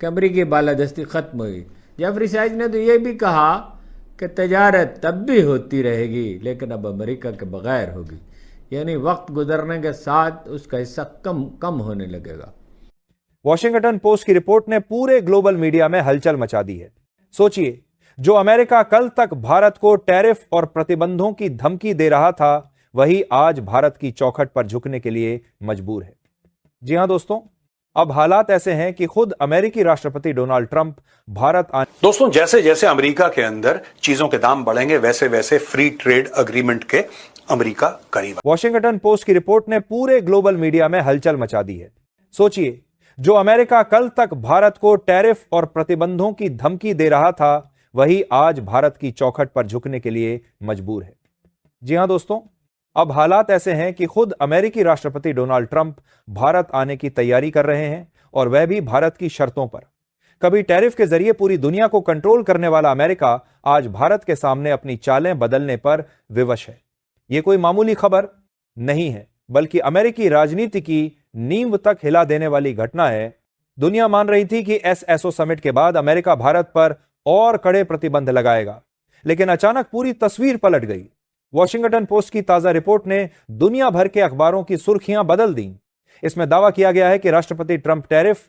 कि अमरीकी बालादस्ती ख़त्म हुई। जेफरी साइज ने तो ये भी कहा कि तजारत तब भी होती रहेगी लेकिन अब अमेरिका के बगैर होगी, यानी वक्त गुजरने के साथ उसका हिस्सा कम कम होने लगेगा। वॉशिंगटन पोस्ट की रिपोर्ट ने पूरे ग्लोबल मीडिया में हलचल मचा दी है। सोचिए, जो अमेरिका कल तक भारत को टैरिफ और प्रतिबंधों की धमकी दे रहा था, वही आज भारत की चौखट पर झुकने के लिए मजबूर है। जी हां दोस्तों, अब हालात ऐसे हैं कि खुद अमेरिकी राष्ट्रपति डोनाल्ड ट्रंप भारत दोस्तों, जैसे जैसे अमेरिका के अंदर चीजों के दाम बढ़ेंगे वैसे वैसे फ्री ट्रेड अग्रीमेंट के अमेरिका करीब। वॉशिंगटन पोस्ट की रिपोर्ट ने पूरे ग्लोबल मीडिया में हलचल मचा दी है। सोचिए, जो अमेरिका कल तक भारत को टैरिफ और प्रतिबंधों की धमकी दे रहा था, वही आज भारत की चौखट पर झुकने के लिए मजबूर है। जी हां दोस्तों, अब हालात ऐसे हैं कि खुद अमेरिकी राष्ट्रपति डोनाल्ड ट्रंप भारत आने की तैयारी कर रहे हैं, और वह भी भारत की शर्तों पर। कभी टैरिफ के जरिए पूरी दुनिया को कंट्रोल करने वाला अमेरिका आज भारत के सामने अपनी चालें बदलने पर विवश है। यह कोई मामूली खबर नहीं है, बल्कि अमेरिकी राजनीति की नींव तक हिला देने वाली घटना है। दुनिया मान रही थी कि एसएसओ समिट के बाद अमेरिका भारत पर और कड़े प्रतिबंध लगाएगा, लेकिन अचानक पूरी तस्वीर पलट गई। वॉशिंगटन पोस्ट की ताजा रिपोर्ट ने दुनिया भर के अखबारों की सुर्खियां बदल दी। इसमें दावा किया गया है कि राष्ट्रपति ट्रंप टैरिफ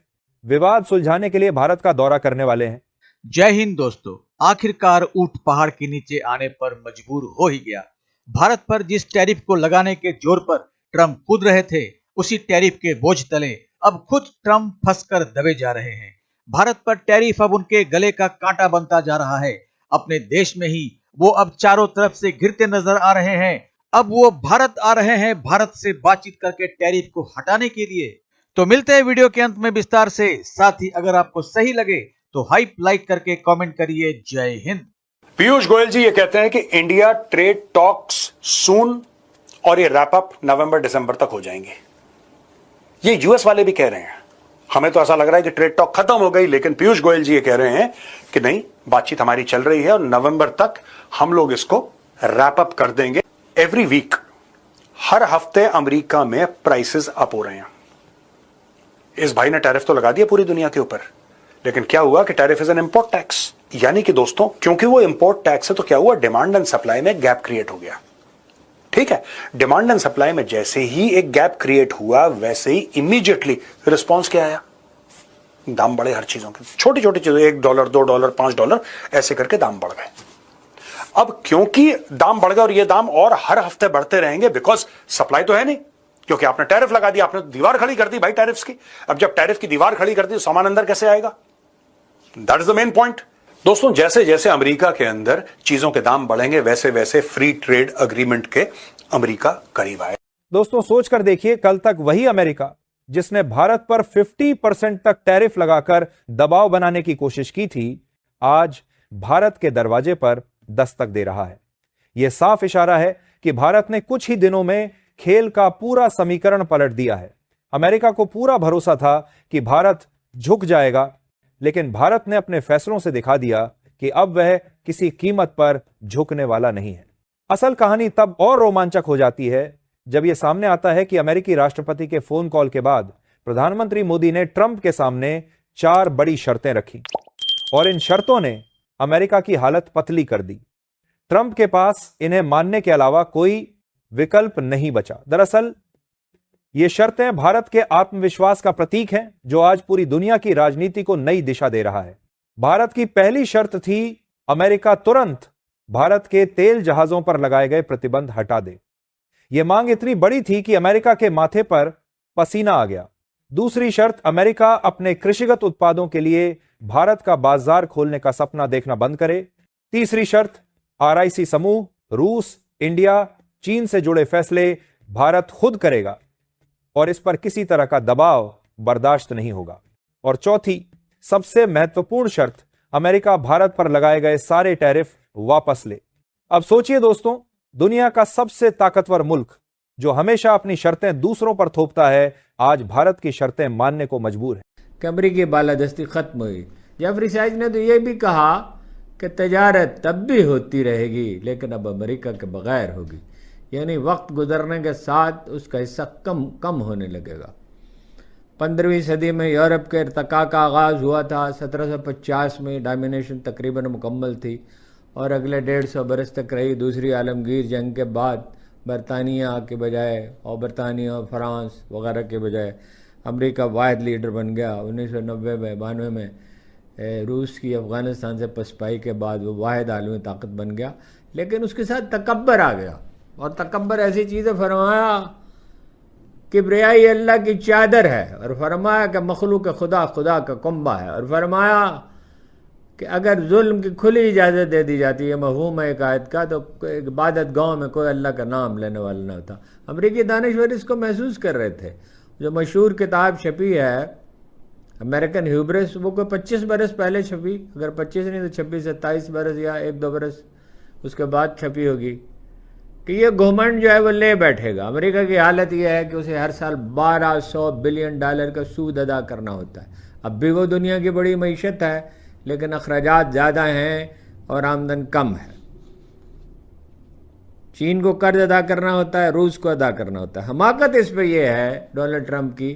विवाद सुलझाने के लिए भारत का दौरा करने वाले हैं। जय हिंद दोस्तों, आखिरकार ऊंट पहाड़ के नीचे आने पर मजबूर हो ही गया। भारत पर जिस टैरिफ को लगाने के जोर पर ट्रंप कूद रहे थे, उसी टैरिफ के बोझ तले अब खुद ट्रंप फंसकर दबे जा रहे हैं। भारत पर टैरिफ अब उनके गले का कांटा बनता जा रहा है। अपने देश में ही वो अब चारों तरफ से घिरते नजर आ रहे हैं। अब वो भारत आ रहे हैं भारत से बातचीत करके टैरिफ को हटाने के लिए। तो मिलते हैं वीडियो के अंत में विस्तार से। साथ ही अगर आपको सही लगे तो हाइप लाइक करके कमेंट करिए। जय हिंद। पीयूष गोयल जी ये कहते हैं कि इंडिया ट्रेड टॉक्स सून, और ये रैप अप नवंबर दिसंबर तक हो जाएंगे। ये यूएस वाले भी कह रहे हैं। हमें तो ऐसा लग रहा है कि ट्रेड टॉक खत्म हो गई, लेकिन पीयूष गोयल जी ये कह रहे हैं कि नहीं, बातचीत हमारी चल रही है और नवंबर तक हम लोग इसको रैप अप कर देंगे। एवरी वीक, हर हफ्ते अमेरिका में प्राइसेस अप हो रहे हैं। इस भाई ने टैरिफ तो लगा दिया पूरी दुनिया के ऊपर, लेकिन क्या हुआ कि tariff is an import tax, यानी कि दोस्तों क्योंकि वो इंपोर्ट टैक्स है तो क्या हुआ, डिमांड एंड सप्लाई में गैप क्रिएट हो गया। ठीक है, डिमांड एंड सप्लाई में जैसे ही एक गैप क्रिएट हुआ, वैसे ही इमीडिएटली रिस्पॉन्स क्या आया, दाम बढ़े हर चीजों के। छोटी छोटी चीजों, $1, $2, $5 ऐसे करके दाम बढ़ गए। अब क्योंकि दाम बढ़ गए और ये दाम और हर हफ्ते बढ़ते रहेंगे, बिकॉज सप्लाई तो है नहीं, क्योंकि आपने टैरिफ लगा दिया, आपने दीवार खड़ी कर दी भाई टैरिफ की। अब जब टैरिफ की दीवार खड़ी कर दी तो सामान अंदर कैसे आएगा? That is the main point. दोस्तों, जैसे जैसे अमेरिका के अंदर चीजों के दाम बढ़ेंगे वैसे वैसे फ्री ट्रेड अग्रीमेंट के अमेरिका करीब आए। दोस्तों, सोचकर देखिए, कल तक वही अमेरिका जिसने भारत पर 50% तक टैरिफ लगाकर दबाव बनाने की कोशिश की थी, आज भारत के दरवाजे पर दस्तक दे रहा है। यह साफ इशारा है कि भारत ने कुछ ही दिनों में खेल का पूरा समीकरण पलट दिया है। अमेरिका को पूरा भरोसा था कि भारत झुक जाएगा, लेकिन भारत ने अपने फैसलों से दिखा दिया कि अब वह किसी कीमत पर झुकने वाला नहीं है। असल कहानी तब और रोमांचक हो जाती है जब यह सामने आता है कि अमेरिकी राष्ट्रपति के फोन कॉल के बाद प्रधानमंत्री मोदी ने ट्रंप के सामने 4 बड़ी शर्तें रखी, और इन शर्तों ने अमेरिका की हालत पतली कर दी। ट्रंप के पास इन्हें मानने के अलावा कोई विकल्प नहीं बचा। दरअसल ये शर्तें भारत के आत्मविश्वास का प्रतीक हैं, जो आज पूरी दुनिया की राजनीति को नई दिशा दे रहा है। भारत की पहली शर्त थी, अमेरिका तुरंत भारत के तेल जहाजों पर लगाए गए प्रतिबंध हटा दे। यह मांग इतनी बड़ी थी कि अमेरिका के माथे पर पसीना आ गया। दूसरी शर्त, अमेरिका अपने कृषिगत उत्पादों के लिए भारत का बाजार खोलने का सपना देखना बंद करे। तीसरी शर्त, आरआईसी समूह, रूस, इंडिया, चीन से जुड़े फैसले भारत खुद करेगा और इस पर किसी तरह का दबाव बर्दाश्त नहीं होगा। और चौथी, सबसे महत्वपूर्ण शर्त, अमेरिका भारत पर लगाए गए सारे टैरिफ वापस ले। अब सोचिए दोस्तों, दुनिया का सबसे ताकतवर मुल्क जो हमेशा अपनी शर्तें दूसरों पर थोपता है, आज भारत की शर्तें मानने को मजबूर है। कि अमरीकी बालादस्ती ख़त्म हुई। जेफरी साइज ने तो ये भी कहा कि तजारत तब भी होती रहेगी लेकिन अब अमेरिका के बगैर होगी, यानी वक्त गुजरने के साथ उसका हिस्सा कम कम होने लगेगा। 15वीं सदी में यूरोप के इर्तिका का आगाज़ हुआ था। 1750 में डोमिनेशन तकरीबन मुकम्मल थी और अगले 150 बरस तक रही। दूसरी आलमगीर जंग के बाद बरतानिया के बजाय और बरतानिया और फ्रांस वगैरह के बजाय अमेरिका वाहिद लीडर बन गया। 1990 में 92 में रूस की अफ़गानिस्तान से पसपाई के बाद वो वाहिद आलमी ताकत बन गया। लेकिन उसके साथ तकब्बर आ गया, और तकब्बर ऐसी चीज़ है, फरमाया किब्रियाई अल्लाह की चादर है, और फरमाया कि मखलूक खुदा खुदा का कुंबा है, और फरमाया कि अगर जुल्म की खुली इजाज़त दे दी जाती है मफहूम है एक आयत का, तो इबादत गाँव में कोई अल्लाह का नाम लेने वाला न होता। अमरीकी दानिशवर इसको महसूस कर रहे थे। जो मशहूर किताब छपी है अमेरिकन ह्यूब्रिस, वो कोई 25 बरस पहले छपी, अगर 25 नहीं तो 26-27 बरस या 1-2 बरस उसके बाद छपी होगी, कि ये घुमंड जो है वो ले बैठेगा। अमेरिका की हालत ये है कि उसे हर साल $1200 बिलियन का सूद अदा करना होता है। अब भी वो दुनिया की बड़ी मईशत है, लेकिन अखराजात ज़्यादा हैं और आमदन कम है। चीन को कर्ज अदा करना होता है, रूस को अदा करना होता है। हमाकत इस पर यह है डोनाल्ड ट्रंप की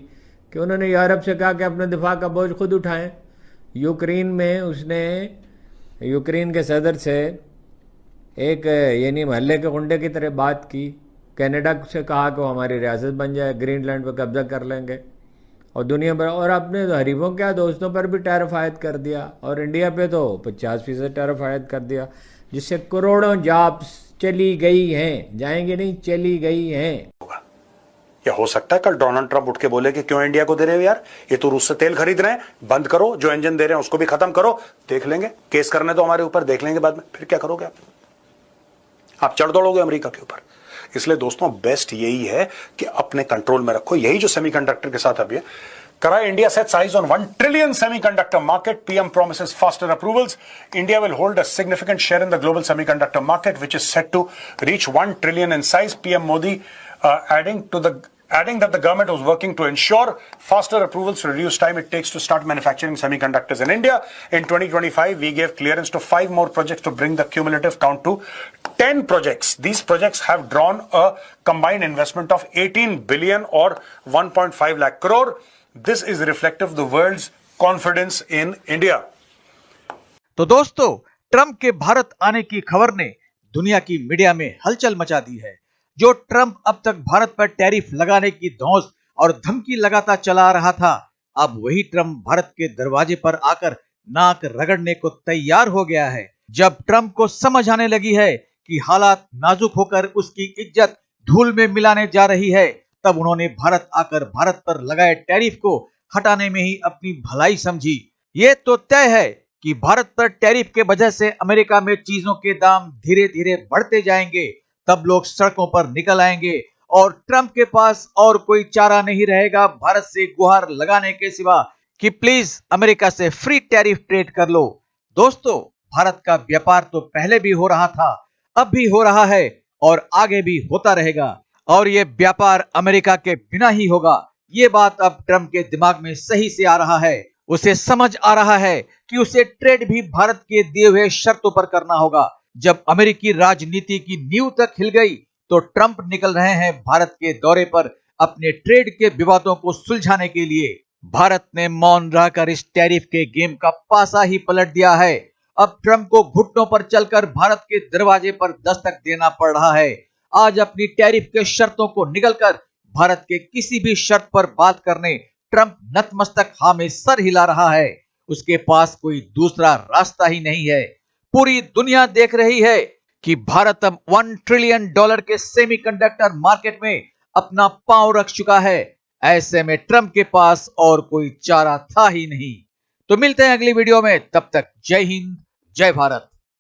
कि उन्होंने यूरोप से कहा कि अपने दिफा का बोझ खुद उठाएं। यूक्रेन में उसने यूक्रेन के सदर से एक यानी महल्ले के गुंडे की तरह बात की। कनाडा से कहा कि वो हमारी रियासत बन जाए, ग्रीनलैंड पर कब्जा कर लेंगे, और दुनिया भर, और अपने हरीफों क्या दोस्तों पर भी टैरिफ आयद कर दिया, और इंडिया पे तो 50% टैरिफ आयद कर दिया, जिससे करोड़ों जॉब्स चली गई हैं, जाएंगे नहीं, चली गई हैं। या हो सकता है कल डोनाल्ड ट्रंप उठ के बोले कि क्यों इंडिया को दे रहे हो यार, ये तो रूस से तेल खरीद रहे हैं, बंद करो, जो इंजन दे रहे हैं उसको भी खत्म करो, देख लेंगे, केस करने तो हमारे ऊपर, देख लेंगे बाद में, फिर क्या करोगे आप चढ़ दौड़ोगे अमेरिका के ऊपर। इसलिए दोस्तों बेस्ट यही है कि अपने कंट्रोल में रखो। यही जो सेमीकंडक्टर के साथ अभी है करा, India set size on 1 trillion semiconductor market, PM promises faster approvals. India will hold a significant share in the global semiconductor market, which is set to reach 1 trillion in size. PM Modi adding that the government was working to ensure faster approvals to reduce time it takes to start manufacturing semiconductors in India. In 2025, we gave clearance to 5 more projects to bring the cumulative count to 10 projects. These projects have drawn a combined investment of 18 billion or 1.5 lakh crore. This is reflective of the world's confidence in India. तो दोस्तों, Trump के भारत आने की खबर ने दुनिया की media में हलचल मचा दी है। जो ट्रंप अब तक भारत पर टैरिफ लगाने की धौंस और धमकी लगाता चला रहा था, अब वही ट्रंप भारत के दरवाजे पर आकर नाक रगड़ने को तैयार हो गया है। जब ट्रंप को समझ आने लगी है कि हालात नाजुक होकर उसकी इज्जत धूल में मिलाने जा रही है, तब उन्होंने भारत आकर भारत पर लगाए टैरिफ को हटाने में ही अपनी भलाई समझी। ये तो तय है कि भारत पर टैरिफ के वजह से अमेरिका में चीजों के दाम धीरे धीरे बढ़ते जाएंगे। तब लोग सड़कों पर निकल आएंगे और ट्रंप के पास और कोई चारा नहीं रहेगा भारत से गुहार लगाने के सिवा कि प्लीज अमेरिका से फ्री टैरिफ ट्रेड कर लो। दोस्तों, भारत का व्यापार तो पहले भी हो रहा था, अब भी हो रहा है और आगे भी होता रहेगा, और ये व्यापार अमेरिका के बिना ही होगा। ये बात अब ट्रंप के दिमाग में सही से आ रहा है। उसे समझ आ रहा है कि उसे ट्रेड भी भारत के दिए हुए शर्तों पर करना होगा। जब अमेरिकी राजनीति की नींव तक हिल गई, तो ट्रंप निकल रहे हैं भारत के दौरे पर अपने ट्रेड के विवादों को सुलझाने के लिए। भारत ने मौन रहकर इस टैरिफ के गेम का पासा ही पलट दिया है। अब ट्रंप को घुटनों पर चलकर भारत के दरवाजे पर दस्तक देना पड़ रहा है। आज अपनी टैरिफ के शर्तों को निगलकर भारत के किसी भी शर्त पर बात करने ट्रंप नतमस्तक हाँ में सर हिला रहा है। उसके पास कोई दूसरा रास्ता ही नहीं है। पूरी दुनिया देख रही है कि भारत अब $1 ट्रिलियन के सेमीकंडक्टर मार्केट में अपना पांव रख चुका है। ऐसे में ट्रंप के पास और कोई चारा था ही नहीं। तो मिलते हैं अगली वीडियो में, तब तक जय हिंद, जय भारत।